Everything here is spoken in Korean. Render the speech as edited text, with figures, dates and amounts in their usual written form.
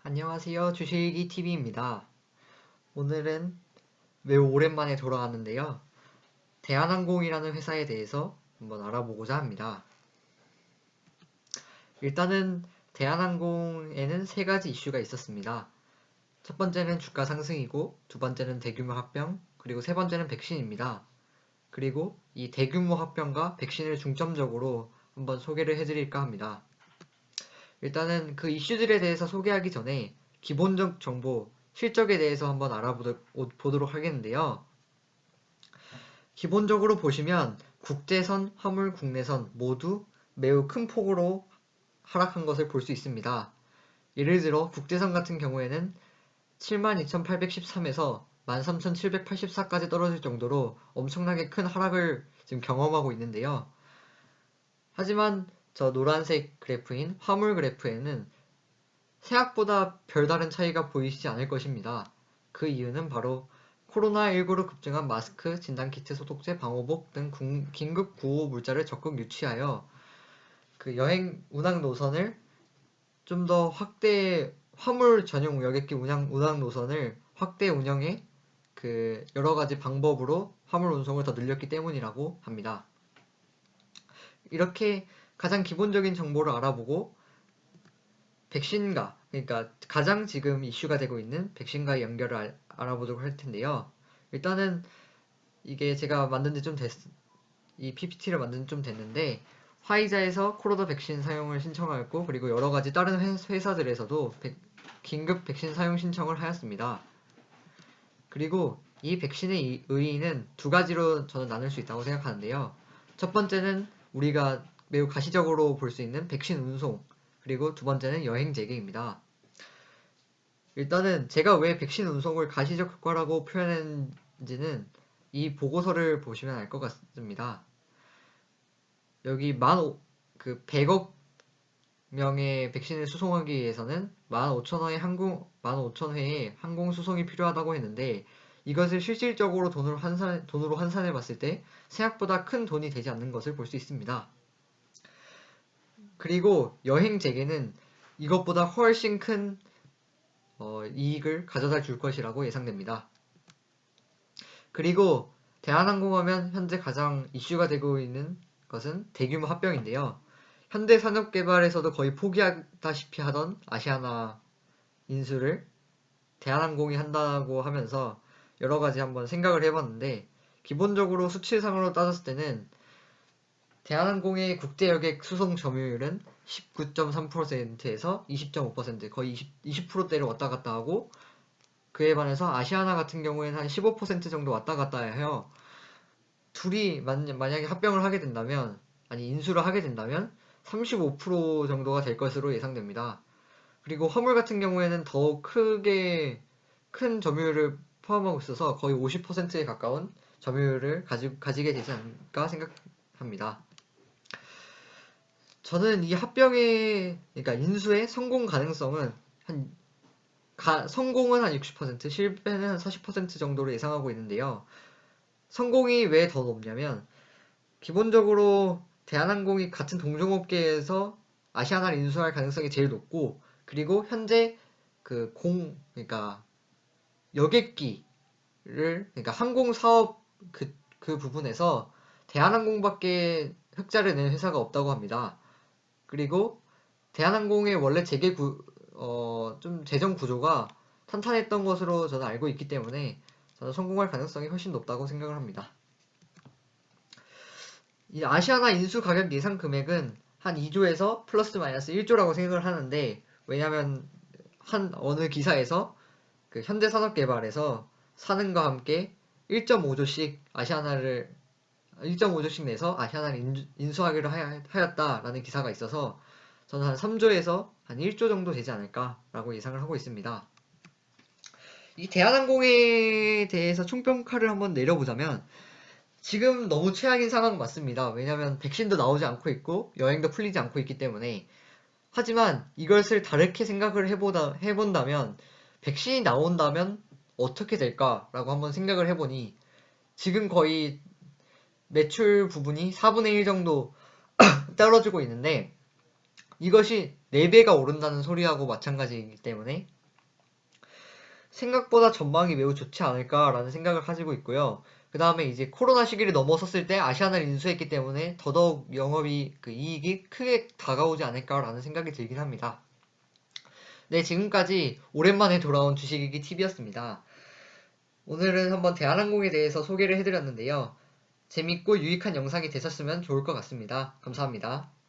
안녕하세요. 주식이TV입니다. 오늘은 매우 오랜만에 돌아왔는데요. 대한항공이라는 회사에 대해서 한번 알아보고자 합니다. 일단은 대한항공에는 세 가지 이슈가 있었습니다. 첫 번째는 주가 상승이고, 두 번째는 대규모 합병, 그리고 세 번째는 백신입니다. 그리고 이 대규모 합병과 백신을 중점적으로 한번 소개를 해드릴까 합니다. 일단은 그 이슈들에 대해서 소개하기 전에 기본적 정보, 실적에 대해서 한번 알아보도록 하겠는데요. 기본적으로 보시면 국제선, 화물, 국내선 모두 매우 큰 폭으로 하락한 것을 볼 수 있습니다. 예를 들어 국제선 같은 경우에는 72,813에서 13,784까지 떨어질 정도로 엄청나게 큰 하락을 지금 경험하고 있는데요. 하지만 저 노란색 그래프인 화물 그래프에는 생각보다 별다른 차이가 보이지 않을 것입니다. 그 이유는 바로 코로나19로 급증한 마스크, 진단키트, 소독제, 방호복 등 긴급 구호 물자를 적극 유치하여 그 여행 운항 노선을 좀 더 화물 전용 여객기 운항 노선을 확대 운영해 그 여러 가지 방법으로 화물 운송을 더 늘렸기 때문이라고 합니다. 이렇게 가장 기본적인 정보를 알아보고 백신과, 그러니까 가장 지금 이슈가 되고 있는 백신과의 연결을 알아보도록 할 텐데요. 일단은 이게 제가 이 PPT를 만든 지 좀 됐는데, 화이자에서 코로나 백신 사용을 신청하였고, 그리고 여러 가지 다른 회사들에서도 긴급 백신 사용 신청을 하였습니다. 그리고 이 백신의 의의는 두 가지로 저는 나눌 수 있다고 생각하는데요. 첫 번째는 우리가 매우 가시적으로 볼 수 있는 백신 운송, 그리고 두 번째는 여행 재개입니다. 일단은 제가 왜 백신 운송을 가시적 효과라고 표현했는지는 이 보고서를 보시면 알 것 같습니다. 여기 100억 명의 백신을 수송하기 위해서는 15,000회의 항공 수송이 필요하다고 했는데, 이것을 실질적으로 돈으로 환산해 봤을 때 생각보다 큰 돈이 되지 않는 것을 볼 수 있습니다. 그리고 여행 재개는 이것보다 훨씬 큰 이익을 가져다 줄 것이라고 예상됩니다. 그리고 대한항공하면 현재 가장 이슈가 되고 있는 것은 대규모 합병인데요. 현대산업개발에서도 거의 포기하다시피 하던 아시아나 인수를 대한항공이 한다고 하면서 여러 가지 한번 생각을 해봤는데, 기본적으로 수치상으로 따졌을 때는 대한항공의 국제여객 수송 점유율은 19.3%에서 20.5%, 거의 20%대를 왔다 갔다 하고, 그에 반해서 아시아나 같은 경우에는 한 15% 정도 왔다 갔다 해요. 둘이 만약에 합병을 하게 된다면, 아니 인수를 하게 된다면 35% 정도가 될 것으로 예상됩니다. 그리고 화물 같은 경우에는 더 크게 큰 점유율을 포함하고 있어서 거의 50%에 가까운 점유율을 가지게 되지 않을까 생각합니다. 저는 이 그러니까 인수의 성공 가능성은 성공은 한 60%, 실패는 한 40% 정도로 예상하고 있는데요. 성공이 왜 더 높냐면, 기본적으로 대한항공이 같은 동종업계에서 아시아나를 인수할 가능성이 제일 높고, 그리고 현재 그러니까 여객기를, 그러니까 항공사업 그 부분에서 대한항공밖에 흑자를 낸 회사가 없다고 합니다. 그리고 대한항공의 원래 좀 재정 구조가 탄탄했던 것으로 저는 알고 있기 때문에 저는 성공할 가능성이 훨씬 높다고 생각을 합니다. 이 아시아나 인수 가격 예상 금액은 한 2조에서 플러스 마이너스 1조라고 생각을 하는데, 왜냐면 한 어느 기사에서 그 현대산업개발에서 사는과 함께 1.5조씩 내서 아시아나를 인수하기로 하였다라는 기사가 있어서 저는 한 3조에서 한 1조 정도 되지 않을까라고 예상을 하고 있습니다. 이 대한항공에 대해서 총평가를 한번 내려보자면, 지금 너무 최악인 상황 맞습니다. 왜냐면 백신도 나오지 않고 있고 여행도 풀리지 않고 있기 때문에. 하지만 이것을 다르게 생각을 해본다면, 백신이 나온다면 어떻게 될까라고 한번 생각을 해보니, 지금 거의 매출 부분이 4분의 1 정도 떨어지고 있는데, 이것이 4배가 오른다는 소리하고 마찬가지이기 때문에 생각보다 전망이 매우 좋지 않을까라는 생각을 가지고 있고요. 그 다음에 이제 코로나 시기를 넘어섰을 때 아시아나를 인수했기 때문에 더더욱 영업이 이익이 크게 다가오지 않을까라는 생각이 들긴 합니다. 네, 지금까지 오랜만에 돌아온 주식이기 TV였습니다. 오늘은 한번 대한항공에 대해서 소개를 해드렸는데요. 재밌고 유익한 영상이 되셨으면 좋을 것 같습니다. 감사합니다.